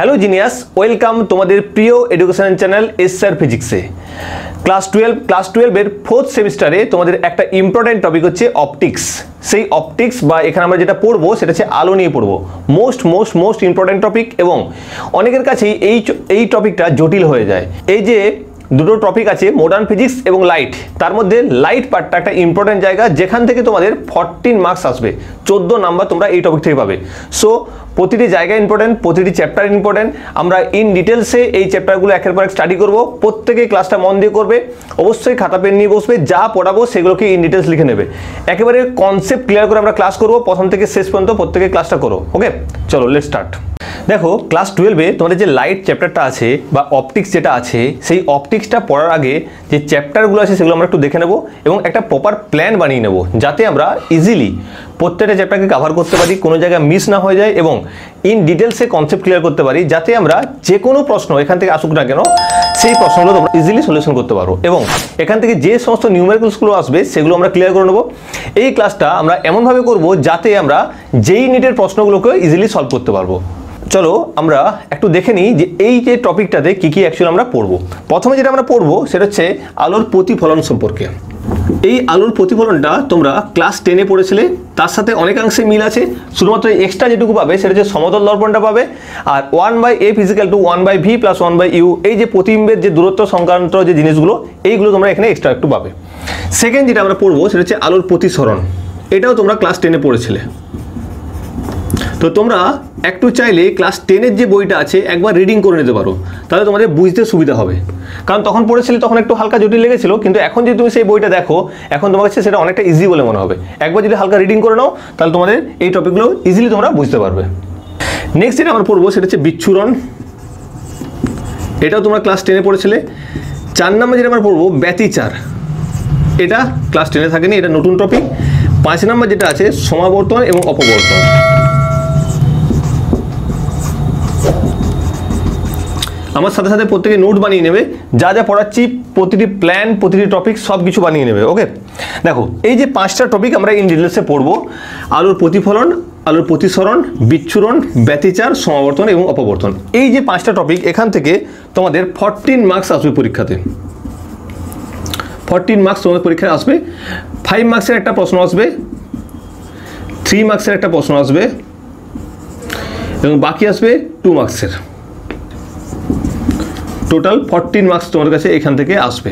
Hello genius, welcome তোমাদের প্রিয় education channel SR ফিজিক্সে। ক্লাস 12 এর 4th সেমিস্টারে তোমাদের একটা ইম্পর্টেন্ট টপিক হচ্ছে অপটিক্স। সেই অপটিক্স বা এখানে আমরা যেটা পড়বো সেটা হচ্ছে আলো নিয়ে পড়বো। মোস্ট ইম্পর্টেন্ট টপিক এবং অনেকের কাছেই এই টপিকটা জটিল হয়ে যায়। এই যে দুটো টপিক আছে মডার্ন ফিজিক্স এবং লাইট, তার মধ্যে লাইট পার্টটা একটা ইম্পর্টেন্ট জায়গা যেখান থেকে তোমাদের 14 মার্কস আসবে, 14 নাম্বার তোমরা এই টপিক থেকে পাবে। সো প্রতিটি জায়গা ইম্পর্টেন্ট, প্রতিটি চ্যাপ্টার ইম্পর্টেন্ট। আমরা ইন ডিটেলসে এই চ্যাপ্টারগুলো একের পর এক স্টাডি করব। প্রত্যেকেই ক্লাসটা মন দিয়ে করবে, অবশ্যই খাতা পেন নিয়ে বসবে, যা পড়াবো সেগুলোকে ইন ডিটেলস লিখে নেবে। একেবারে কনসেপ্ট ক্লিয়ার করে আমরা ক্লাস করব, প্রথম থেকে শেষ পর্যন্ত প্রত্যেকে ক্লাসটা করো। ওকে, চলো লেটস স্টার্ট। দেখো, ক্লাস 12-এ তোমাদের যে লাইট চ্যাপ্টারটা আছে বা অপটিক্স যেটা আছে, সেই অপটিক্সটা পড়ার আগে যে চ্যাপ্টারগুলো আছে সেগুলো আমরা একটু দেখে নেব এবং একটা প্রপার প্ল্যান বানিয়ে নেব, যাতে আমরা ইজিলি প্রত্যেকটা চ্যাপ্টারকে কভার করতে পারি, কোনো জায়গায় মিস না হয়ে যায় এবং ইন ডিটেলসে কনসেপ্ট ক্লিয়ার করতে পারি, যাতে আমরা যে কোনো প্রশ্ন এখান থেকে আসুক না কেন সেই প্রশ্নগুলো তোমরা ইজিলি সলিউশন করতে পারো এবং এখান থেকে যে সমস্ত নিউমেরিক্যালসগুলো আসবে সেগুলো আমরা ক্লিয়ার করে নেব। এই ক্লাসটা আমরা এমনভাবে করব যাতে আমরা যেই নিটের প্রশ্নগুলোকে ইজিলি সলভ করতে পারবো। চলো আমরা একটু দেখে নিই যে এই যে টপিকটাতে কী কী অ্যাকচুয়ালি আমরা পড়বো। প্রথমে যেটা আমরা পড়বো সেটা হচ্ছে আলোর প্রতিফলন সম্পর্কে। এই আলোর প্রতিফলনটা তোমরা ক্লাস 10-এ পড়েছিলে, তার সাথে অনেকাংশে মিল আছে। শুধুমাত্র এক্সট্রা যেটুকু পাবে সেটা হচ্ছে সমতল দর্পণটা পাবে, আর 1/f = 1/v + 1/u, এই যে প্রতিবিম্বের যে দূরত্ব সংক্রান্ত যে জিনিসগুলো, এইগুলো তোমরা এখানে এক্সট্রা একটু পাবে। সেকেন্ড যেটা আমরা পড়বো সেটা হচ্ছে আলোর প্রতিসরণ। এটাও তোমরা ক্লাস 10-এ পড়েছিলে। তো তোমরা একটু চাইলে ক্লাস 10-এর যে বইটা আছে একবার রিডিং করে নিতে পারো, তাহলে তোমাদের বুঝতে সুবিধা হবে। কারণ তখন পড়েছিলে তখন একটু হালকা জটিল লেগেছিল, কিন্তু এখন যদি তুমি সেই বইটা দেখো এখন তোমার কাছে সেটা অনেকটা ইজি বলে মনে হবে। একবার যদি হালকা রিডিং করে নাও তাহলে তোমাদের এই টপিকগুলো ইজিলি তোমরা বুঝতে পারবে। নেক্সট যেটা আমরা পড়বো সেটা হচ্ছে বিচ্ছুরণ। এটাও তোমরা ক্লাস 10-এ পড়েছিলে। 4 নম্বর যেটা আমরা পড়বো ব্যতিচার। এটা ক্লাস 10-এ থাকেনি, এটা নতুন টপিক। 5 নম্বর যেটা আছে সমাবর্তন এবং অপবর্তন। আমার সাথে সাথে প্রত্যেকে নোট বানিয়ে নেবে, যা যা পড়াচ্ছি প্রতিটি প্ল্যান, প্রতিটি টপিক সব কিছু বানিয়ে নেবে। ওকে, দেখো এই যে 5টা টপিক আমরা ইন ডিটেলসে পড়বো: আলোর প্রতিফলন, আলোর প্রতিসরণ, বিচ্ছুরণ, ব্যতিচার, সমাবর্তন এবং অপবর্তন। এই যে 5টা টপিক, এখান থেকে তোমাদের 14 মার্কস আসবে পরীক্ষাতে। 14 মার্কস তোমাদের পরীক্ষায় আসবে। 5 মার্কসের একটা প্রশ্ন আসবে, 3 মার্কসের একটা প্রশ্ন আসবে এবং বাকি আসবে 2 মার্কসের। টোটাল 14 মার্কস তোমার কাছে এখান থেকে আসবে।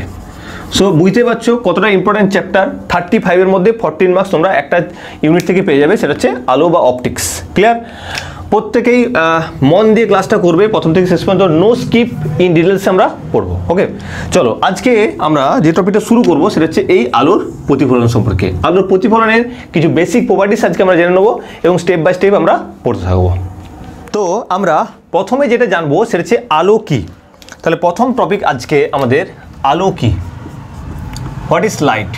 সো বুঝতে পারছো কতটা ইম্পর্টেন্ট চ্যাপ্টার। 35-এর মধ্যে 14 মার্কস তোমরা একটা ইউনিট থেকে পেয়ে যাবে, সেটা হচ্ছে আলো বা অপটিক্স। ক্লিয়ার? প্রত্যেকেই মন দিয়ে ক্লাসটা করবে, প্রথম থেকে শেষ পর্যন্ত নো স্কিপ, ইন ডিটেলসে আমরা পড়বো। ওকে, চলো আজকে আমরা যে টপিকটা শুরু করবো সেটা হচ্ছে এই আলোর প্রতিফলন সম্পর্কে। আলোর প্রতিফলনের কিছু বেসিক প্রপার্টিস আজকে আমরা জেনে নেবো এবং স্টেপ বাই স্টেপ আমরা পড়তে থাকবো। তো আমরা প্রথমে যেটা জানবো সেটা হচ্ছে আলো কী। তাহলে প্রথম টপিক আজকে আমাদের আলো কি, হোয়াট ইজ লাইট।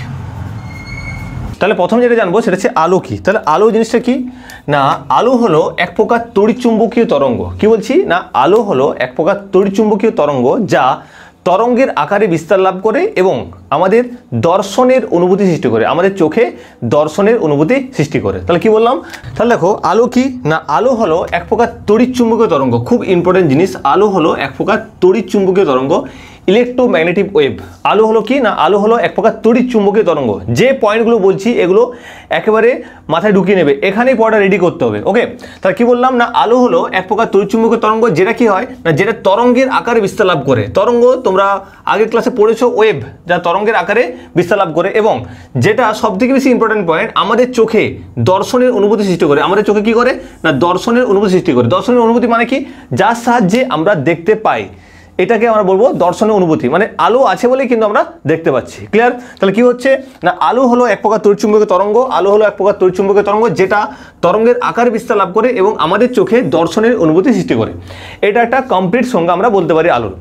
তাহলে প্রথম যেটা জানবো সেটা হচ্ছে আলো কি। তাহলে আলো জিনিসটা কি না, আলো হলো এক প্রকার তড়িৎচুম্বকীয় তরঙ্গ। কি বলছি না, আলো হলো এক প্রকার তড়িৎচুম্বকীয় তরঙ্গ যা তরঙ্গের আকারে বিস্তার লাভ করে এবং আমাদের দর্শনের অনুভূতি সৃষ্টি করে, আমাদের চোখে দর্শনের অনুভূতি সৃষ্টি করে। তাহলে কি বললাম? তাহলে দেখো আলো কি না, আলো হলো এক প্রকার তড়িৎচুম্বকীয় তরঙ্গ। খুব ইম্পর্টেন্ট জিনিস, আলো হলো এক প্রকার তড়িৎচুম্বকীয় তরঙ্গ, ইলেকট্রোম্যাগনেটিক ওয়েভ। আলো হলো কি না, আলো হলো এক প্রকার তড়িৎচুম্বকীয় তরঙ্গ। যে পয়েন্টগুলো বলছি এগুলো একেবারে মাথায় ঢুকিয়ে নেবে, এখানেই পড়াটা রেডি করতে হবে। ওকে, তাহলে কি বললাম না, আলো হলো এক প্রকার তড়িৎচুম্বকীয় তরঙ্গ, যেটা কি হয় না, যেটা তরঙ্গের আকারে বিস্তার লাভ করে। তরঙ্গ তোমরা আগের ক্লাসে পড়েছো, ওয়েভ, যা তরঙ্গের আকারে বিস্তার লাভ করে এবং যেটা সবথেকে বেশি ইম্পর্টেন্ট পয়েন্ট, আমাদের চোখে দর্শনের অনুভূতি সৃষ্টি করে। আমাদের চোখে কি করে না, দর্শনের অনুভূতি সৃষ্টি করে। দর্শনের অনুভূতি মানে কি, যার সাহায্যে আমরা দেখতে পাই, এটাকে আমরা বলবো দর্শনের অনুভূতি। মানে আলো আছে বলেই কিন্তু আমরা দেখতে পাচ্ছি। ক্লিয়ার? তাহলে কি হচ্ছে না, আলো হলো এক প্রকার তড়িৎচুম্বকীয় তরঙ্গ। আলো হলো এক প্রকার তড়িৎচুম্বকীয় তরঙ্গ যেটা তরঙ্গের আকার বিস্তার লাভ করে এবং আমাদের চোখে দর্শনের অনুভূতি সৃষ্টি করে। এটা একটা কমপ্লিট সংজ্ঞা আমরা বলতে পারি আলোর।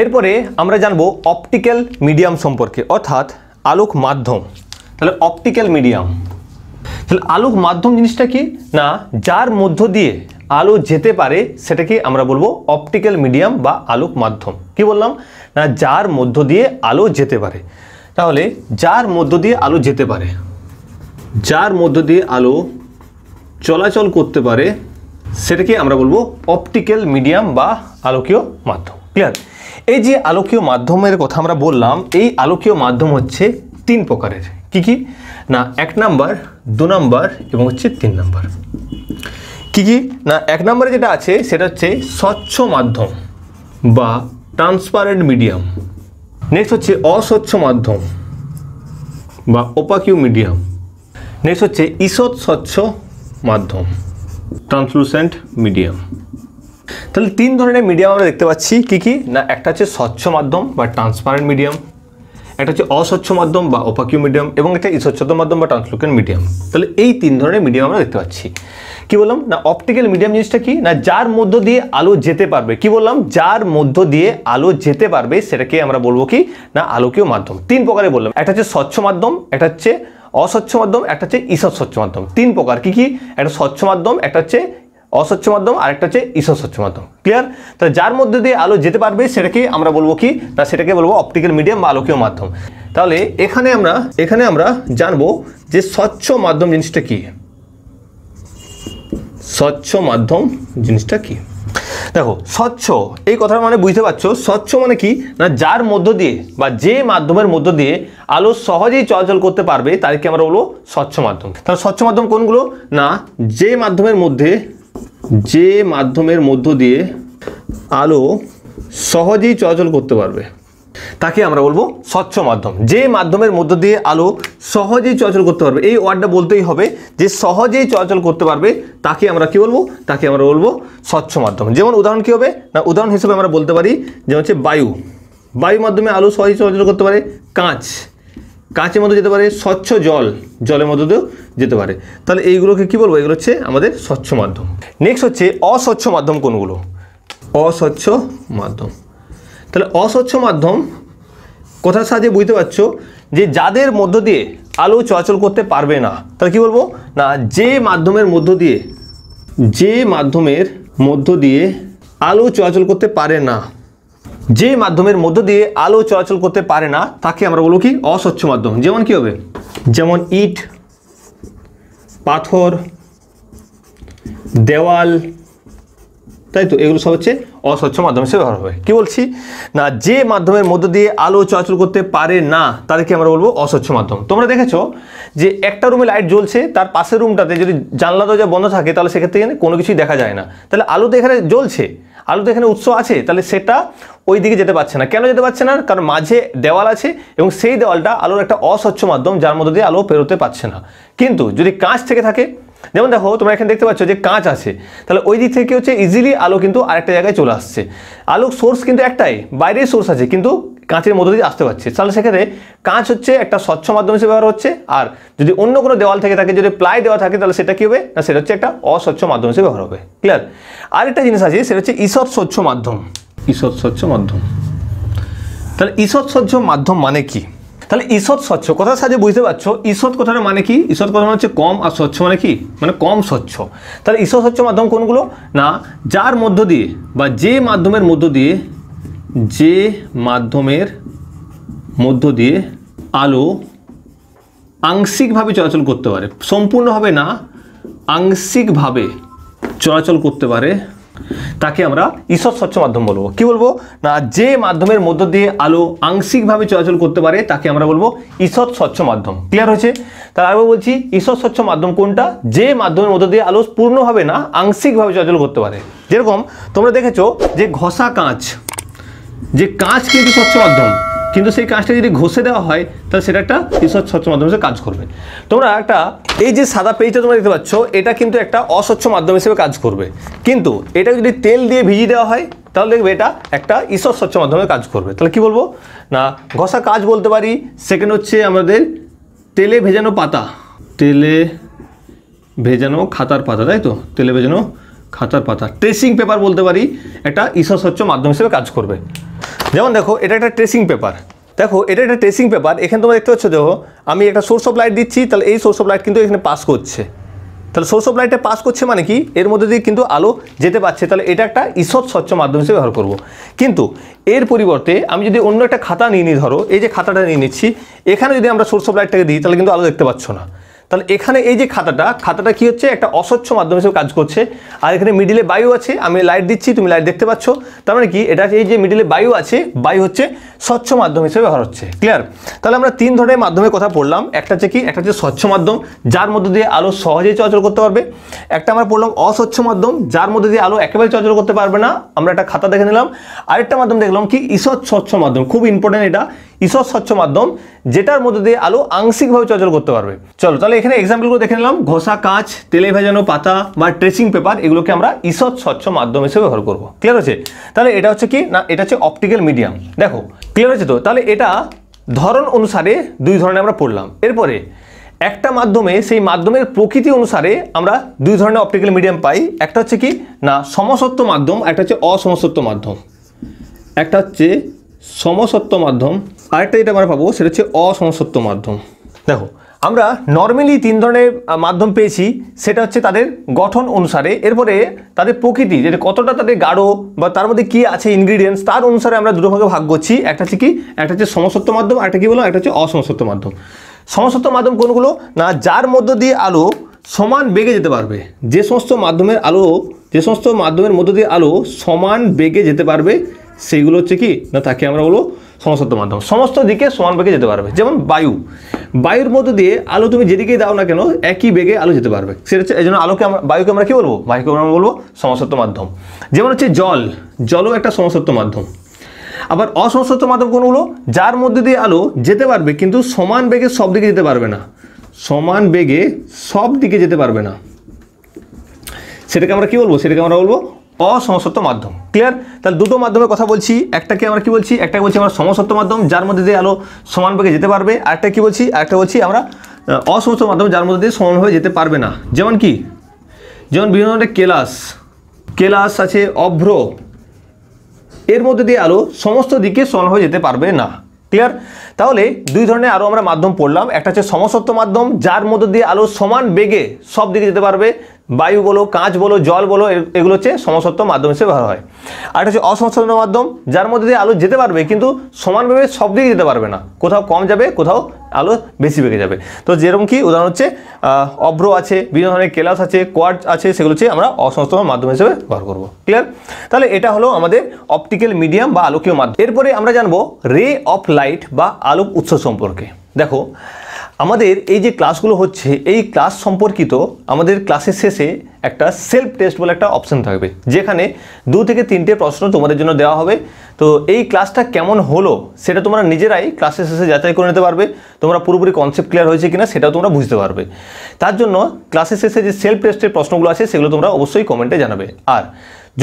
এরপরে আমরা জানবো অপটিক্যাল মিডিয়াম সম্পর্কে, অর্থাৎ আলোক মাধ্যম। তাহলে অপটিক্যাল মিডিয়াম, তাহলে আলোক মাধ্যম জিনিসটা কি না, যার মধ্য দিয়ে আলো যেতে পারে সেটাকে আমরা বলবো অপটিক্যাল মিডিয়াম বা আলোক মাধ্যম। কি বললাম না, যার মধ্য দিয়ে আলো যেতে পারে। তাহলে যার মধ্য দিয়ে আলো যেতে পারে, যার মধ্য দিয়ে আলো চলাচল করতে পারে সেটাকে আমরা বলবো অপটিক্যাল মিডিয়াম বা আলোকীয় মাধ্যম। ক্লিয়ার? এই যে আলোকীয় মাধ্যমের কথা আমরা বললাম, এই আলোকীয় মাধ্যম হচ্ছে 3 প্রকারের। কি কি না, 1 নাম্বার, 2 নাম্বার এবং হচ্ছে 3 নাম্বার। কি কি না, 1 নম্বরে যেটা আছে সেটা হচ্ছে স্বচ্ছ মাধ্যম বা ট্রান্সপারেন্ট মিডিয়াম। নেক্সট হচ্ছে অস্বচ্ছ মাধ্যম বা ওপাকিউ মিডিয়াম। নেক্সট হচ্ছে ঈষৎ স্বচ্ছ মাধ্যম, ট্রান্সলুসেন্ট মিডিয়াম। তাহলে 3 ধরনের মিডিয়াম আমরা দেখতে পাচ্ছি। কি কি না, একটা হচ্ছে স্বচ্ছ মাধ্যম বা ট্রান্সপারেন্ট মিডিয়াম, একটা হচ্ছে অস্বচ্ছ মাধ্যম বা ওপাকিউ মিডিয়াম এবং একটা ঈষৎ মাধ্যম বা ট্রান্সলুসেন্ট মিডিয়াম। তাহলে এই 3 ধরনের মিডিয়াম আমরা দেখতে পাচ্ছি। কি বললাম না, অপটিক্যাল মিডিয়াম জিনিসটা কি না, যার মধ্য দিয়ে আলো যেতে পারবে। কি বললাম, যার মধ্য দিয়ে আলো যেতে পারবে সেটাকে আমরা বলবো কি না আলোকীয় মাধ্যম। 3 প্রকারে বললাম, একটা হচ্ছে স্বচ্ছ মাধ্যম, একটা হচ্ছে অস্বচ্ছ মাধ্যম, একটা হচ্ছে ঈষৎ স্বচ্ছ মাধ্যম। 3 প্রকার। কি কি, একটা স্বচ্ছ মাধ্যম, একটা হচ্ছে অস্বচ্ছ মাধ্যম আর একটা হচ্ছে ঈষৎ স্বচ্ছ মাধ্যম। ক্লিয়ার? তাহলে যার মধ্যে দিয়ে আলো যেতে পারবে সেটাকে আমরা বলবো কি না, সেটাকে বলবো অপটিক্যাল মিডিয়াম বা আলোকীয় মাধ্যম। তাহলে এখানে আমরা জানবো যে স্বচ্ছ মাধ্যম জিনিসটা কি। স্বচ্ছ মাধ্যম জিনিসটা কি, দেখো স্বচ্ছ এই কথার মানে বুঝতে পারছো। স্বচ্ছ মানে কি না, যার মধ্য দিয়ে বা যে মাধ্যমের মধ্য দিয়ে আলো সহজেই চলাচল করতে পারবে তাদেরকে আমরা বলবো স্বচ্ছ মাধ্যম। তাহলে স্বচ্ছ মাধ্যম কোনগুলো না, যে মাধ্যমের মধ্য দিয়ে আলো সহজেই চলাচল করতে পারবে তাকে আমরা বলবো স্বচ্ছ মাধ্যম। যে মাধ্যমের মধ্য দিয়ে আলো সহজেই চলাচল করতে পারবে, এই ওয়ার্ডটা বলতেই হবে যে সহজেই চলাচল করতে পারবে তাকে আমরা কি বলবো, তাকে আমরা বলবো স্বচ্ছ মাধ্যম। যেমন উদাহরণ কি হবে না, উদাহরণ হিসেবে আমরা বলতে পারি যেমন হচ্ছে বায়ু মাধ্যমে আলো সহজেই চলাচল করতে পারে, কাঁচের মধ্যে যেতে পারে, স্বচ্ছ জলের মধ্যে দিয়েও যেতে পারে। তাহলে এইগুলোকে কি বলবো, এগুলো হচ্ছে আমাদের স্বচ্ছ মাধ্যম। নেক্সট হচ্ছে অস্বচ্ছ মাধ্যম। কোনগুলো, অস্বচ্ছ মাধ্যম। তাহলে অস্বচ্ছ মাধ্যম কথার সাহায্যে বুঝতে পারছো যে যাদের মধ্য দিয়ে আলো চলাচল করতে পারবে না। তাহলে কি বলবো না, যে মাধ্যমের মধ্য দিয়ে আলো চলাচল করতে পারে না, যে মাধ্যমের মধ্য দিয়ে আলো চলাচল করতে পারে না তাকে আমরা বলবো কি অস্বচ্ছ মাধ্যম। যেমন কি হবে, যেমন ইট, পাথর, দেওয়াল, তাই তো, এগুলো সব হচ্ছে অস্বচ্ছ মাধ্যম হিসেবে ব্যবহার হবে। কি বলছি না, যে মাধ্যমের মধ্য দিয়ে আলো চলাচল করতে পারে না তাদেরকে আমরা বলবো অস্বচ্ছ মাধ্যম। তোমরা দেখেছো যে একটা রুমে লাইট জ্বলছে, তার পাশের রুমটাতে যদি জানলা দরজা বন্ধ থাকে তাহলে সেক্ষেত্রে কোনো কিছুই দেখা যায় না। তাহলে আলো তো এখানে জ্বলছে, আলো তো এখানে উৎস আছে, তাহলে সেটা ওই দিকে যেতে পারছে না। কেন যেতে পারছে না, কারণ মাঝে দেওয়াল আছে এবং সেই দেওয়ালটা আলোর একটা অস্বচ্ছ মাধ্যম যার মধ্য দিয়ে আলো পেরোতে পারছে না। কিন্তু যদি কাঁচ থেকে থাকে, যেমন দেখো তোমরা এখানে দেখতে পাচ্ছ যে কাঁচ আছে, তাহলে ওই দিক থেকে হচ্ছে ইজিলি আলো কিন্তু আরেকটা জায়গায় চলে আসছে। আলোর সোর্স কিন্তু একটাই, বাইরের সোর্স আছে কিন্তু কাঁচের মধ্য দিয়ে আসতে পারছে। তাহলে সেক্ষেত্রে কাঁচ হচ্ছে একটা স্বচ্ছ মাধ্যম হিসেবে ব্যবহার হচ্ছে। আর যদি অন্য কোনো দেওয়াল থেকে থাকে, যদি প্লাই দেওয়া থাকে, তাহলে সেটা কি হবে না, সেটা হচ্ছে একটা অস্বচ্ছ মাধ্যম হিসেবে ব্যবহার হবে। ক্লিয়ার? আরেকটা জিনিস আছে সেটা হচ্ছে ঈষৎ স্বচ্ছ মাধ্যম। তাহলে ঈষৎ স্বচ্ছ মাধ্যম মানে কি, তাহলে ঈষৎ স্বচ্ছ কথার সাহায্যে বুঝতে পারছো ঈষৎ কথাটা মানে কি, ঈষৎ কথা মানে হচ্ছে কম, আর স্বচ্ছ মানে কি মানে কম স্বচ্ছ। তাহলে ঈষৎ স্বচ্ছ মাধ্যম কোনগুলো না, যার মধ্য দিয়ে বা যে মাধ্যমের মধ্য দিয়ে আলো আংশিকভাবে চলাচল করতে পারে, সম্পূর্ণভাবে না আংশিকভাবে চলাচল করতে পারে তাকে আমরা ঈষৎ স্বচ্ছ মাধ্যম বলবো। কি বলবো না, যে মাধ্যমের মধ্য দিয়ে আলো আংশিকভাবে চলাচল করতে পারে তাকে আমরা বলবো ঈষৎ স্বচ্ছ মাধ্যম। ক্লিয়ার হয়েছে? তার আগে বলছি ঈষৎ স্বচ্ছ মাধ্যম কোনটা, যে মাধ্যমের মধ্য দিয়ে আলো পূর্ণভাবে না আংশিকভাবে চলাচল করতে পারে। যেরকম তোমরা দেখেছো যে ঘষা কাঁচ, যে কাঁচ কিন্তু স্বচ্ছ মাধ্যম, কিন্তু সেই কাঁচটা যদি ঘষে দেওয়া হয় তাহলে সেটা একটা ঈষৎ স্বচ্ছ মাধ্যম হিসেবে কাজ করবে। তোমরা একটা এই যে সাদা পেজটা তোমরা দেখতে পাচ্ছ, এটা কিন্তু একটা অস্বচ্ছ মাধ্যম হিসেবে কাজ করবে, কিন্তু এটা যদি তেল দিয়ে ভিজিয়ে দেওয়া হয় তাহলে দেখবে এটা একটা ঈষৎ স্বচ্ছ মাধ্যমে কাজ করবে। তাহলে কি বলবো না, ঘষা কাঁচ বলতে পারি। সেকেন্ড হচ্ছে আমাদের তেলে ভেজানো খাতার পাতা, তাই তো, তেলে ভেজানো খাতার পাতা, ট্রেসিং পেপার বলতে পারি, একটা ঈষৎ স্বচ্ছ মাধ্যম হিসেবে কাজ করবে। যেমন দেখো এটা একটা ট্রেসিং পেপার, এখানে তোমরা দেখতে পাচ্ছ, দেখো আমি একটা সোর্স অফ লাইট দিচ্ছি, তাহলে এই সোর্স অফ লাইট কিন্তু এখানে পাস করছে। তাহলে সোর্স অফ লাইটটা পাস করছে মানে কি, এর মধ্যে দিয়ে কিন্তু আলো যেতে পারছে, তাহলে এটা একটা ঈষৎ স্বচ্ছ মাধ্যম হিসেবে ব্যবহার করব। কিন্তু এর পরিবর্তে আমি যদি অন্য একটা খাতা নিয়ে নিই, ধরো এই যে খাতাটা নিয়ে নিচ্ছি, এখানে যদি আমরা সোর্স অফ লাইটটাকে দিই তাহলে কিন্তু আলো দেখতে পাচ্ছ না। তাহলে এখানে এই যে খাতাটা কি হচ্ছে, একটা অস্বচ্ছ মাধ্যম হিসেবে কাজ করছে। আর এখানে মিডিলে বায়ু আছে, আমি লাইট দিচ্ছি, তুমি লাইট দেখতে পাচ্ছ। তার মানে কি, এটা এই যে মিডিলে বায়ু আছে, বায়ু হচ্ছে স্বচ্ছ মাধ্যম হিসেবে ব্যবহার হচ্ছে। ক্লিয়ার? তাহলে আমরা 3 ধরনের মাধ্যমের কথা পড়লাম। একটা হচ্ছে কি, একটা হচ্ছে স্বচ্ছ মাধ্যম, যার মধ্যে দিয়ে আলো সহজেই চলাচল করতে পারবে। একটা আমরা পড়লাম অস্বচ্ছ মাধ্যম, যার মধ্যে দিয়ে আলো একেবারে চলাচল করতে পারবে না, আমরা একটা খাতা দেখে নিলাম। আরেকটা মাধ্যম দেখলাম কি, ঈষৎ স্বচ্ছ মাধ্যম, খুব ইম্পর্টেন্ট এটা, ঈষৎ স্বচ্ছ মাধ্যম, যেটার মধ্যে দিয়ে আলো আংশিকভাবে চলাচল করতে পারবে। চলো তাহলে এখানে এক্সাম্পলগুলো দেখে নিলাম। ঘষা কাঁচ, তেলে ভেজানো পাতা বা ট্রেসিং পেপার, এগুলোকে আমরা ঈষৎ স্বচ্ছ মাধ্যম হিসেবে ব্যবহার করবো। ক্লিয়ার হচ্ছে? তাহলে এটা হচ্ছে কি না, এটা হচ্ছে অপটিক্যাল মিডিয়াম। দেখো ক্লিয়ার হচ্ছে তো? তাহলে এটা ধরন অনুসারে 2 ধরনের আমরা পড়লাম। এরপরে একটা মাধ্যমে, সেই মাধ্যমের প্রকৃতি অনুসারে আমরা 2 ধরনের অপটিক্যাল মিডিয়াম পাই। একটা হচ্ছে কি না, সমসত্ব মাধ্যম, একটা হচ্ছে অসমসত্ব মাধ্যম। একটা হচ্ছে সমসত্ব মাধ্যম, আরেকটা যেটা আমরা পাবো সেটা হচ্ছে অসমসত্ব মাধ্যম। দেখো আমরা নর্মালি 3 ধরনের মাধ্যম পেয়েছি, সেটা হচ্ছে তাদের গঠন অনুসারে। এরপরে তাদের প্রকৃতি, যেটা কতটা তাদের গাঢ় বা তার মধ্যে কি আছে ইনগ্রিডিয়েন্টস, তার অনুসারে আমরা 2 ভাগে ভাগ করছি। একটা হচ্ছে কি, একটা হচ্ছে সমসত্ব মাধ্যম, আর একটা কি বললাম, একটা হচ্ছে অসমসত্ব মাধ্যম। সমসত্ব মাধ্যম কোনগুলো না, যার মধ্য দিয়ে আলো সমান বেগে যেতে পারবে। যে সমস্ত মাধ্যমের মধ্য দিয়ে আলো সমান বেগে যেতে পারবে, সেইগুলো হচ্ছে কি না, তাকে আমরা বলবো সমসত্ব মাধ্যম। সমস্ত দিকে সমান বেগে যেতে পারবে। যেমন বায়ুর মধ্য দিয়ে আলো তুমি যেদিকেই দাও না কেন, একই বেগে আলো যেতে পারবে। সেটা হচ্ছে, এই জন্য বায়ুকে আমরা কি বলবো, বায়ুকে আমরা বলবো সমসত্ব মাধ্যম। যেমন হচ্ছে জলও একটা সমসত্ব মাধ্যম। আবার অসমসত্ব মাধ্যম কোনগুলো, যার মধ্যে দিয়ে আলো যেতে পারবে কিন্তু সমান বেগে সব দিকে যেতে পারবে না, সমান বেগে সব দিকে যেতে পারবে না, সেটাকে আমরা কি বলবো, সেটাকে আমরা বলবো অসমসত্ব মাধ্যম। ক্লিয়ার? তাহলে 2টো মাধ্যমের কথা বলছি। একটাকে আমরা কি বলছি, একটা বলছি আমরা সমসত্ব মাধ্যম, যার মধ্যে দিয়ে আলো সমান বেগে যেতে পারবে। আরেকটা কি বলছি, আরেকটা বলছি আমরা অসমসত্ব মাধ্যম, যার মধ্যে দিয়ে সমানভাবে যেতে পারবে না। যেমন কি, যেমন বিভিন্ন ধরনের কেলাস আছে, অভ্র, এর মধ্যে দিয়ে আলো সমস্ত দিকে সমানভাবে যেতে পারবে না। ক্লিয়ার? তাহলে 2 ধরনের আরও আমরা মাধ্যম পড়লাম। একটা হচ্ছে সমসত্ব মাধ্যম, যার মধ্যে দিয়ে আলো সমান বেগে সব দিকে যেতে পারবে। বায়ু বলো, কাঁচ বলো, জল বলো, এগুলো হচ্ছে সমসত্ব মাধ্যম হিসেবে ব্যবহার হয়। আর একটা হচ্ছে অসমসত্ব মাধ্যম, যার মধ্যে দিয়ে আলো যেতে পারবে কিন্তু সমানভাবে সব দিকে যেতে পারবে না, কোথাও কম যাবে, কোথাও আলো বেশি বেগে যাবে। তো যেরকম কি উদাহরণ হচ্ছে অভ্র আছে, বিভিন্ন ধরনের কেলাস আছে, কোয়ার্টজ আছে, সেগুলো হচ্ছে আমরা অসমসত্ব মাধ্যম হিসেবে ব্যবহার করব। ক্লিয়ার? তাহলে এটা হলো আমাদের অপটিক্যাল মিডিয়াম বা আলোকীয় মাধ্যম। এরপরে আমরা জানবো রে অফ লাইট বা আলোক উৎস সম্পর্কে। দেখো আমাদের এই যে ক্লাসগুলো হচ্ছে, এই ক্লাস সম্পর্কিত আমাদের ক্লাসের শেষে একটা সেলফ টেস্ট বলে একটা অপশন থাকবে, যেখানে 2 থেকে 3টে প্রশ্ন তোমাদের জন্য দেওয়া হবে। তো এই ক্লাসটা কেমন হলো সেটা তোমরা নিজেরাই ক্লাসের শেষে যাচাই করে নিতে পারবে। তোমরা পুরোপুরি কনসেপ্ট ক্লিয়ার হয়েছে কিনা সেটাও তোমরা বুঝতে পারবে। তার জন্য ক্লাসের শেষে যে সেলফ টেস্টের প্রশ্নগুলো আছে সেগুলো তোমরা অবশ্যই কমেন্টে জানাবে। আর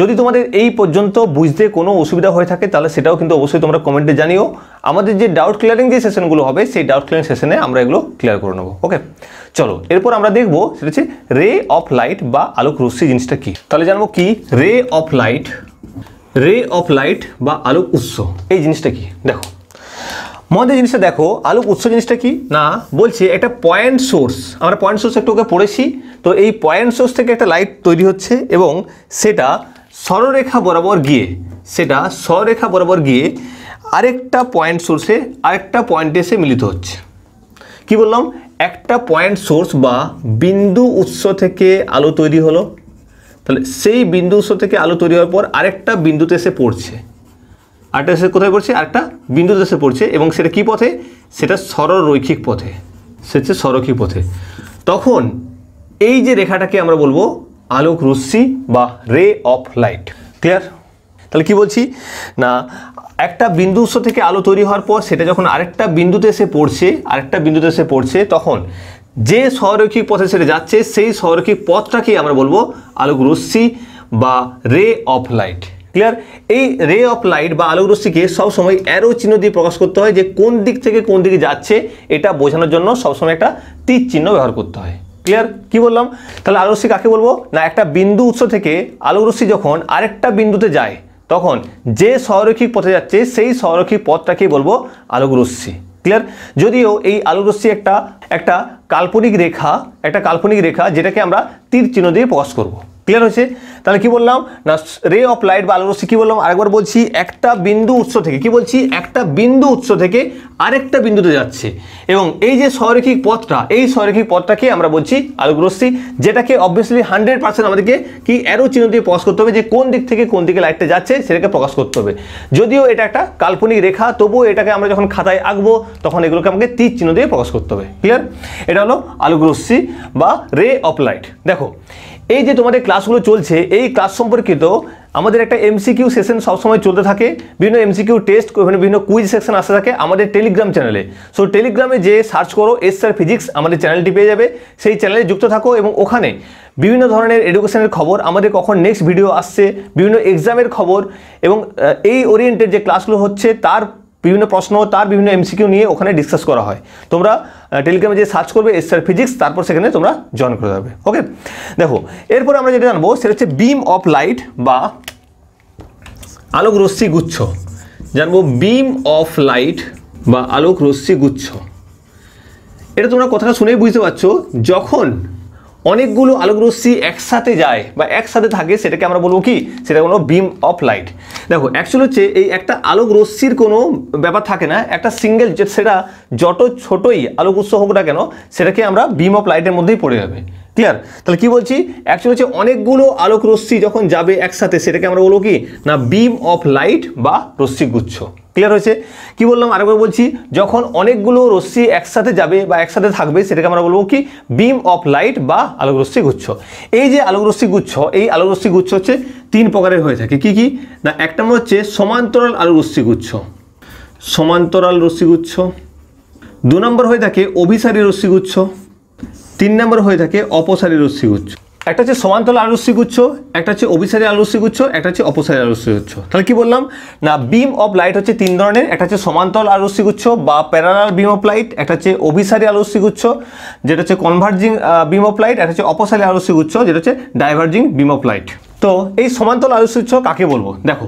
যদি তোমাদের এই পর্যন্ত বুঝতে কোনো অসুবিধা হয়ে থাকে, তাহলে সেটাও কিন্তু অবশ্যই তোমরা কমেন্টে জানিও। আমাদের যে ডাউট ক্লিয়ারিং যে সেশনগুলো হবে, সেই ডাউট ক্লিয়ারিং সেশনে আমরা এগুলো ক্লিয়ার করে নেবো। ওকে, চলো এরপর আমরা দেখবো সেটা হচ্ছে রে অফ লাইট বা আলোক রশ্মি জিনিসটা কি। তাহলে জানবো কি রে অফ লাইট বা আলোক উৎস, এই জিনিসটা কি। দেখো মধ্যে জিনিসটা দেখো, আলোক উৎস জিনিসটা কি না, বলছে একটা পয়েন্ট সোর্স, আমরা পয়েন্ট সোর্স একটু ওকে পড়েছি। তো এই পয়েন্ট সোর্স থেকে একটা লাইট তৈরি হচ্ছে এবং সেটা সরলরেখা বরাবর গিয়ে আরেকটা পয়েন্ট সোর্সে আরেকটা পয়েন্টে এসে মিলিত হচ্ছে। কি বললাম, একটা পয়েন্ট সোর্স বা বিন্দু উৎস থেকে আলো তৈরি হলো, তাহলে সেই বিন্দু উৎস থেকে আলো তৈরি হওয়ার পর আরেকটা বিন্দুতে এসে পড়ছে, আরেকটা এসে কোথায় পড়ছে, আরেকটা বিন্দুতে এসে পড়ছে, এবং সেটা কি পথে, সেটা সরলরৈখিক পথে। তখন এই যে রেখাটাকে আমরা বলবো আলোক রশ্মি বা রে অফ লাইট। ক্লিয়ার? তাহলে কি বলছি না, একটা বিন্দু উৎস থেকে আলো তৈরি হওয়ার পর সেটা যখন আরেকটা বিন্দুতে এসে পড়ছে, তখন যে সরলরৈখিক পথে সেটা যাচ্ছে, সেই সরলরৈখিক পথটাকেই আমরা বলবো আলোক রশ্মি বা রে অফ লাইট। ক্লিয়ার? এই রে অফ লাইট বা আলোক রশ্মিকে সবসময় অ্যারো চিহ্ন দিয়ে প্রকাশ করতে হয়, যে কোন দিক থেকে কোন দিকে যাচ্ছে এটা বোঝানোর জন্য সবসময় একটা তীর চিহ্ন ব্যবহার করতে হয়। ক্লিয়ার? কি বললাম, তাহলে আলোক রশ্মি কাকে বলবো না, একটা বিন্দু উৎস থেকে আলোক রশ্মি যখন আরেকটা বিন্দুতে যায়, তখন যে সরলরৈখিক পথে যাচ্ছে সেই সরলরৈখিক পথটাকেই বলবো আলোক রশ্মি। ক্লিয়ার? যদিও এই আলোক রশ্মি একটা কাল্পনিক রেখা, যেটাকে আমরা তীর চিহ্ন দিয়ে প্রকাশ করব। ক্লিয়ার হয়েছে? তাহলে কি বললাম না রে অফ লাইট বা আলোক রশ্মি কি বললাম আরেকবার বলছি একটা বিন্দু উৎস থেকে কি বলছি একটা বিন্দু উৎস থেকে আরেকটা বিন্দুতে যাচ্ছে এবং এই যে সরৈখিক পথটা এই সরৈখিক পথটাকে আমরা বলছি আলোক রশ্মি যেটাকে অবভিয়াসলি 100% আমাদেরকে কি অ্যারো চিহ্ন দিয়ে প্রকাশ করতে হবে যে কোন দিক থেকে কোন দিকে লাইটটা যাচ্ছে সেটাকে প্রকাশ করতে হবে যদিও এটা একটা কাল্পনিক রেখা তবুও এটাকে আমরা যখন খাতায় আঁকবো তখন এগুলোকে আমাকে তীর চিহ্ন দিয়ে প্রকাশ করতে হবে ক্লিয়ার এটা হলো আলোক রশ্মি বা রে অফ লাইট দেখো এই যে তোমাদের ক্লাসগুলো চলছে এই ক্লাস সম্পর্কিত আমাদের একটা এমসিকিউ সেশন সবসময় চলতে থাকে বিভিন্ন এমসিকিউ টেস্ট বিভিন্ন কুইজ সেকশন আসতে থাকে আমাদের টেলিগ্রাম চ্যানেলে সো টেলিগ্রামে যে সার্চ করো এসআর ফিজিক্স আমাদের চ্যানেলটি পেয়ে যাবে সেই চ্যানেলে যুক্ত থাকো এবং ওখানে বিভিন্ন ধরনের এডুকেশনের খবর আমাদের কখন নেক্সট ভিডিও আসছে বিভিন্ন এক্সামের খবর এবং এই ওরিয়েন্টেড যে ক্লাসগুলো হচ্ছে তার বিভিন্ন প্রশ্ন তার বিভিন্ন এমসিকিউ নিয়ে ওখানে ডিসকাস করা হয় তোমরা টেলিগ্রামে যে সার্চ করবে এসআর ফিজিক্স তারপর সেখানে তোমরা জয়েন করে যাবে ওকে দেখো এরপর আমরা যেটা জানবো সেটা হচ্ছে বিম অফ লাইট বা আলোক রশ্মি গুচ্ছ জানবো বিম অফ লাইট বা আলোক রশ্মি গুচ্ছ এটা তোমরা কথাটা শুনেই বুঝতে পারছো যখন অনেকগুলো আলোক রশ্মি একসাথে যায় বা একসাথে থাকে সেটাকে আমরা বলবো কি সেটা কোনো বিম অফ লাইট দেখো অ্যাকচুয়ালি হচ্ছে এই একটা আলোক রশ্মির কোনো ব্যাপার থাকে না একটা সিঙ্গেল সেটা যত ছোটই আলোক উৎস হোক না কেন সেটাকে আমরা বিম অফ লাইটের মধ্যেই পড়ে যাবে ক্লিয়ার তাহলে কি বলছি অ্যাকচুয়ালি হচ্ছে অনেকগুলো আলোক রশ্মি যখন যাবে একসাথে সেটাকে আমরা বলবো কি না বিম অফ লাইট বা রশ্মি গুচ্ছ ক্লিয়ার হয়েছে কি বললাম আরেকবার বলছি যখন অনেকগুলো রশ্মি একসাথে যাবে বা একসাথে থাকবে সেটাকে আমরা বলবো কি বিম অফ লাইট বা আলোক রশ্মি গুচ্ছ এই যে আলোক রশ্মি গুচ্ছ এই আলোক রশ্মি গুচ্ছ হচ্ছে 3 প্রকারের হয়ে থাকে কি কি না এক নম্বর হচ্ছে সমান্তরাল আলোক রশ্মি গুচ্ছ সমান্তরাল রশ্মি গুচ্ছ 2 নম্বর হয়ে থাকে অভিসারী রশ্মি গুচ্ছ 3 নম্বর হয়ে থাকে অপসারী রশ্মি গুচ্ছ একটা হচ্ছে সমান্তরাল আলোক রশ্মি গুচ্ছ একটা হচ্ছে অভিসারী আলোক রশ্মি গুচ্ছ একটা হচ্ছে অপসারী আলোক রশ্মি গুচ্ছ তাহলে কি বললাম না বিম অফ লাইট হচ্ছে 3 ধরনের একটা হচ্ছে সমান্তরাল আলোক রশ্মি গুচ্ছ বা প্যারালাল বিম অফ লাইট একটা হচ্ছে অভিসারী আলোক রশ্মি গুচ্ছ যেটা হচ্ছে কনভার্জিং বিম অফ লাইট একটা হচ্ছে অপসারী আলোক রশ্মি গুচ্ছ যেটা হচ্ছে ডাইভার্জিং বিম অফ লাইট তো এই সমান্তরাল আলোক রশ্মি গুচ্ছ কাকে বলবো দেখো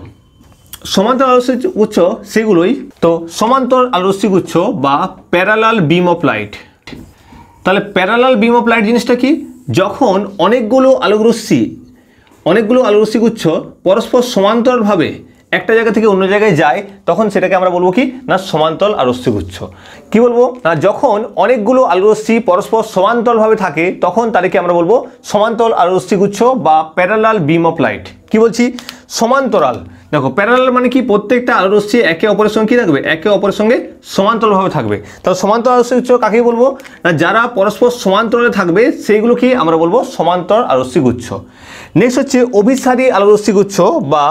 সমান্তরাল আলোক রশ্মি গুচ্ছ সেগুলোই তো সমান্তরাল আলোক রশ্মি গুচ্ছ বা প্যারালাল বিম অফ লাইট তাহলে প্যারালাল বিম অফ লাইট জিনিসটা কি যখন অনেকগুলো আলোক রশ্মি গুচ্ছ পরস্পর সমান্তরালভাবে একটা জায়গা থেকে অন্য জায়গায় যায় তখন সেটাকে আমরা বলবো কি না সমান্তরাল আলোক রশ্মি গুচ্ছ কি বলবো না যখন অনেকগুলো আলোক রশ্মি পরস্পর সমান্তরালভাবে থাকে তখন তাদেরকে আমরা বলবো সমান্তরাল আলোক রশ্মি গুচ্ছ বা প্যারালাল বিম অফ লাইট কি বলছি সমান্তরাল দেখো প্যারালাল মানে কি প্রত্যেকটা আলোক রশ্মি একে অপরের সঙ্গে কি থাকবে একে অপরের সঙ্গে সমান্তরালভাবে থাকবে তাহলে সমান্তরাল আলোক রশ্মি গুচ্ছ কাকে বলবো না যারা পরস্পর সমান্তরালে থাকবে সেইগুলোকে আমরা বলবো সমান্তরাল আলোক রশ্মি গুচ্ছ নেক্সট হচ্ছে অভিসারী আলোক রশ্মি গুচ্ছ বা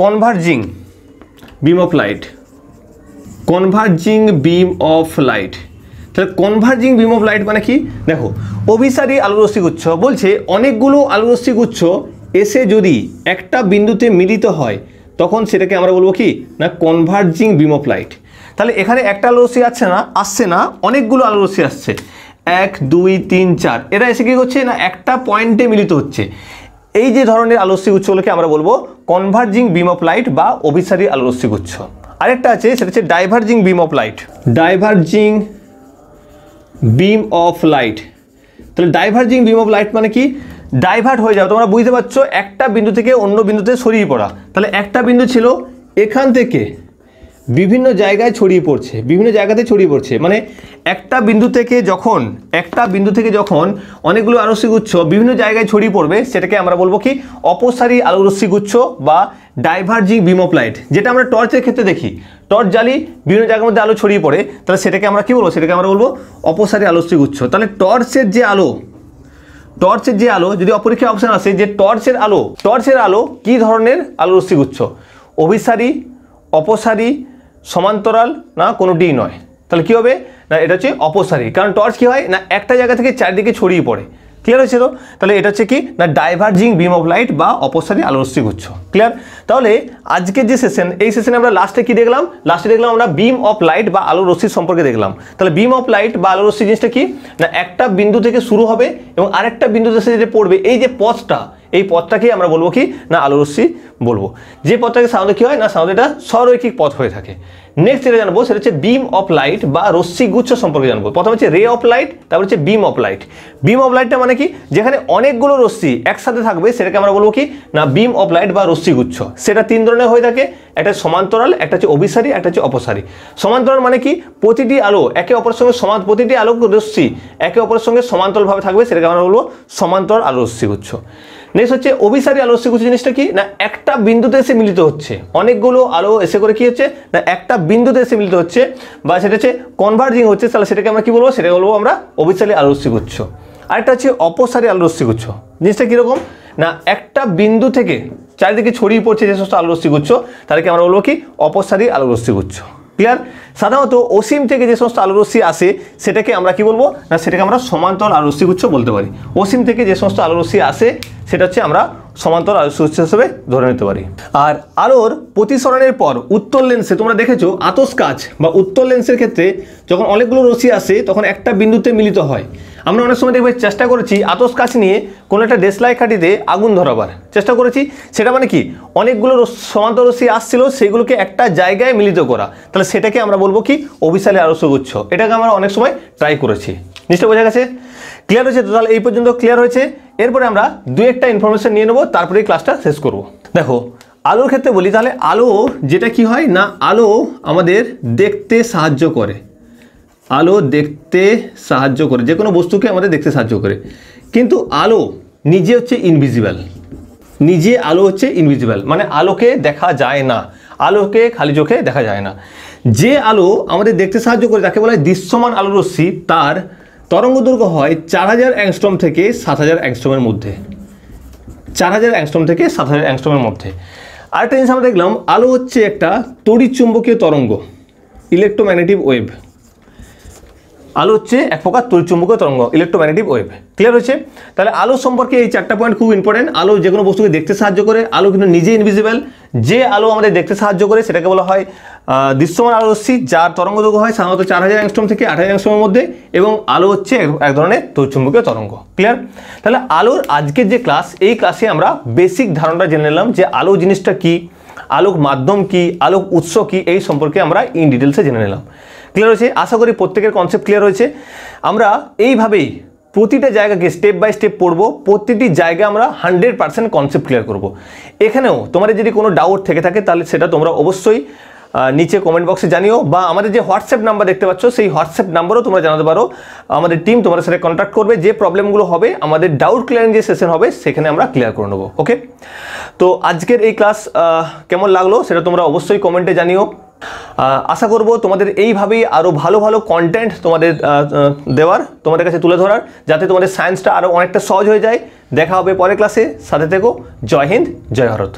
converging beam of light converging beam of light তাহলে কনভার্জিং বিম অফ লাইট মানে কি দেখো অভিসারী আলোক রশ্মি গুচ্ছ বলছে অনেকগুলো আলোক রশ্মি গুচ্ছ এসে যদি একটা বিন্দুতে মিলিত হয় তখন সেটাকে আমরা বলবো কি না কনভার্জিং বিম অফ লাইট তাহলে এখানে একটা আলোক রশ্মি আসছে না অনেকগুলো আলোক রশ্মি আসছে 1 2 3 4 এরা এসে কি করছে না একটা পয়েন্টে মিলিত হচ্ছে এই যে ধরনের আলোক রশ্মি গুচ্ছগুলোকে আমরা বলবো কনভার্জিং বিম অফ লাইট বা অভিসারী আলোক রশ্মি গুচ্ছ আরেকটা আছে সেটা হচ্ছে diverging beam of light diverging beam of light তাহলে ডাইভার্জিং বিম অফ লাইট মানে কি ডাইভার্ট হয়ে যাবে তোমরা বুঝতে পারছো একটা বিন্দু থেকে অন্য বিন্দুতে ছড়িয়ে পড়া তাহলে একটা বিন্দু ছিল এখান থেকে বিভিন্ন জায়গায় ছড়িয়ে পড়ছে বিভিন্ন জায়গাতে ছড়িয়ে পড়ছে মানে একটা বিন্দু থেকে যখন অনেকগুলো আলোক রশ্মি গুচ্ছ বিভিন্ন জায়গায় ছড়িয়ে পড়বে সেটাকে আমরা বলবো কি অপসারী আলোক রশ্মি গুচ্ছ বা ডাইভার্জিং বিম অফ লাইট যেটা আমরা টর্চের ক্ষেত্রে দেখি টর্চ জ্বালি বিভিন্ন জায়গার মধ্যে আলো ছড়িয়ে পড়ে তাহলে সেটাকে আমরা কি বলবো সেটাকে আমরা বলবো অপসারী আলোক রশ্মি গুচ্ছ তাহলে টর্চের যে আলো যদি অপরীক্ষায় অপশন আসে যে টর্চের আলো কি ধরনের আলোক রশ্মি গুচ্ছ অভিসারী অপসারী সমান্তরাল না কোনোটিই নয় তাহলে কি হবে না এটা হচ্ছে অপসারী কারণ টর্চ কি হয় না একটা জায়গা থেকে চারদিকে ছড়িয়ে পড়ে ক্লিয়ার হয়েছে তো তাহলে এটা হচ্ছে কি না ডাইভার্জিং বিম অফ লাইট বা অপসারী আলোক রশ্মি গুচ্ছ ক্লিয়ার তাহলে আজকের যে সেশন এই সেশনে আমরা লাস্টে দেখলাম আমরা বিম অফ লাইট বা আলোক রশ্মি সম্পর্কে দেখলাম তাহলে বিম অফ লাইট বা আলোক রশ্মি জিনিসটা কি না একটা বিন্দু থেকে শুরু হবে এবং আরেকটা বিন্দুতে এসে যেটা পড়বে এই যে পথটা এই পথটাকেই আমরা বলবো কি না আলোরশ্মি বলবো। যে পথটাকে সাধারণত কি হয় না সাধারণত এটা সরৈখিক পথ হয়ে থাকে। নেক্সট যেটা জানবো সেটা হচ্ছে বিম অফ লাইট বা রশ্মিগুচ্ছ সম্পর্কে জানবো। প্রথম হচ্ছে রে অফ লাইট, তারপর হচ্ছে বিম অফ লাইট। বিম অফ লাইটটা মানে কি, যেখানে অনেকগুলো রশ্মি একসাথে থাকবে সেটাকে আমরা বলবো কি না বিম অফ লাইট বা রশ্মিগুচ্ছ। সেটা তিন ধরনের হয়ে থাকে, একটা সমান্তরাল, একটা হচ্ছে অভিসারী, একটা হচ্ছে অপসারী। সমান্তরাল মানে কি, প্রতিটি আলো একে অপরের সঙ্গে প্রতিটি আলোক রশ্মি একে অপরের সঙ্গে সমান্তরালভাবে থাকবে, সেটাকে আমরা বলবো সমান্তরাল আলো রশ্মিগুচ্ছ। নেক্সট হচ্ছে অভিসারী আলো রশ্মিগুচ্ছ জিনিসটা কি না একটা বিন্দুতে এসে মিলিত হচ্ছে, অনেকগুলো আলো এসে করে কি হচ্ছে না একটা বিন্দুতে এসে মিলিত হচ্ছে বা সেটা হচ্ছে কনভার্জিং হচ্ছে, তাহলে সেটাকে আমরা কি বলবো, সেটাকে বলবো আমরা অভিসারী আলো রশ্মিগুচ্ছ। আরেকটা হচ্ছে অপসারী আলো রশ্মিগুচ্ছ। জিনিসটা কিরকম না একটা বিন্দু থেকে চারিদিকে ছড়িয়ে পড়ছে যে সমস্ত আলো রশ্মিগুচ্ছ তাদেরকে আমরা বলবো কি অপসারী আলো রশ্মিগুচ্ছ। ক্লিয়ার? সাধারণত অসীম থেকে যে সমস্ত আলো রশ্মি আসে সেটাকে আমরা কি বলবো না সেটাকে আমরা সমান্তরাল আলো রশ্মিগুচ্ছ বলতে পারি। অসীম থেকে যে সমস্ত আলো রশ্মি আসে সেটা হচ্ছে আমরা সমান্তরাল আলো রশ্মিগুচ্ছ হিসেবে ধরে নিতে পারি। আর আলোর প্রতিসরণের পর উত্তর লেন্সে তোমরা দেখেছো আতশকাচ বা উত্তর লেন্সের ক্ষেত্রে যখন অনেকগুলো রশ্মি আসে তখন একটা বিন্দুতে মিলিত হয়। আমরা অনেক সময় দেখবে চেষ্টা করেছি আতশকাচ নিয়ে কোনো একটা দেশলাই কাঠিতে আগুন ধরাবার চেষ্টা করেছি, সেটা মানে কি অনেকগুলো সমান্তরাল রশ্মি আসছিল সেগুলোকে একটা জায়গায় মিলিত করা, তাহলে সেটাকে আমরা বলবো কি অভিসারী আলো রশ্মিগুচ্ছ। এটাকে আমরা অনেক সময় ট্রাই করেছি। নিশ্চয়ই বোঝা গেছে? ক্লিয়ার হয়েছে? তো তাহলে এই পর্যন্ত ক্লিয়ার হয়েছে। এরপরে আমরা দু একটা ইনফরমেশন নিয়ে নেবো, তারপরে ক্লাসটা শেষ করব। দেখো আলোর ক্ষেত্রে বলি, তাহলে আলো যেটা কি হয় না আলো আমাদের দেখতে সাহায্য করে, আলো দেখতে সাহায্য করে, যে কোনো বস্তুকে আমাদের দেখতে সাহায্য করে, কিন্তু আলো নিজে হচ্ছে ইনভিজিবল। নিজে আলো হচ্ছে ইনভিজিবল মানে আলোকে দেখা যায় না, আলোকে খালি চোখে দেখা যায় না। যে আলো আমাদের দেখতে সাহায্য করে তাকে বলা হয় দৃশ্যমান আলো রশ্মি, তার তরঙ্গ দৈর্ঘ্য হয় 4000 অ্যাংস্ট্রম থেকে 7000 অ্যাংস্ট্রমের মধ্যে। 4000 অ্যাংস্ট্রম থেকে 7000 অ্যাংস্ট্রমের মধ্যে। আরেকটা জিনিস আমরা দেখলাম, আলো হচ্ছে একটা তড়িৎ চুম্বকীয় তরঙ্গ, ইলেকট্রোম্যাগনেটিক ওয়েভ। আলো হচ্ছে এক প্রকার তড়িৎচুম্বকীয় তরঙ্গ, ইলেকট্রোম্যাগনেটিক ওয়েভ। ক্লিয়ার হয়েছে? তাহলে আলো সম্পর্কে এই চারটা পয়েন্ট খুব ইম্পর্টেন্ট। আলো যে কোনো বস্তুকে দেখতে সাহায্য করে, আলো কিন্তু নিজে ইনভিজিবল। যে আলো আমাদের দেখতে সাহায্য করে সেটাকে বলা হয় দৃশ্যমান আলো রশ্মি, যার তরঙ্গ দৈর্ঘ্য হয় সাধারণত 4000 অ্যাংস্ট্রম থেকে 8000 অ্যাংস্ট্রমের মধ্যে, এবং আলো হচ্ছে এক ধরনের তড়িৎচুম্বকীয় তরঙ্গ। ক্লিয়ার? তাহলে আলোর আজকের যে ক্লাস, এই ক্লাসে আমরা বেসিক ধারণাটা জেনে নিলাম যে আলো জিনিসটা কি, আলোক মাধ্যম কি, আলোক উৎস কি, এই সম্পর্কে আমরা ইন ডিটেলসে জেনে নিলাম। ক্লিয়ার হয়েছে? আশা করি প্রত্যেকের কনসেপ্ট ক্লিয়ার হয়েছে। আমরা এইভাবেই প্রতিটা জায়গাকে স্টেপ বাই স্টেপ পড়বো, প্রতিটি জায়গায় আমরা 100% কনসেপ্ট ক্লিয়ার করব। এখানেও তোমাদের যদি কোনো ডাউট থেকে থাকে তাহলে সেটা তোমরা অবশ্যই নিচে কমেন্ট বক্সে জানিও, বা আমাদের যে হোয়াটসঅ্যাপ নাম্বার দেখতে পাচ্ছ সেই হোয়াটসঅ্যাপ নাম্বারও তোমরা জানাতে পারো। আমাদের টিম তোমাদের সাথে কন্ট্যাক্ট করবে, যে প্রবলেমগুলো হবে আমাদের ডাউট ক্লিয়ারিং যে সেশন হবে সেখানে আমরা ক্লিয়ার করে নেবো। ওকে, তো আজকের এই ক্লাস কেমন লাগলো সেটা তোমরা অবশ্যই কমেন্টে জানিও। আশা করব তোমাদের এইভাবেই আরও ভালো ভালো কন্টেন্ট তোমাদের দেওয়ার, তোমাদের কাছে তুলে ধরার, যাতে তোমাদের সায়েন্সটা আরও অনেকটা সহজ হয়ে যায়। দেখা হবে পরের ক্লাসে, সাথে থেকো। জয় হিন্দ, জয় ভারত।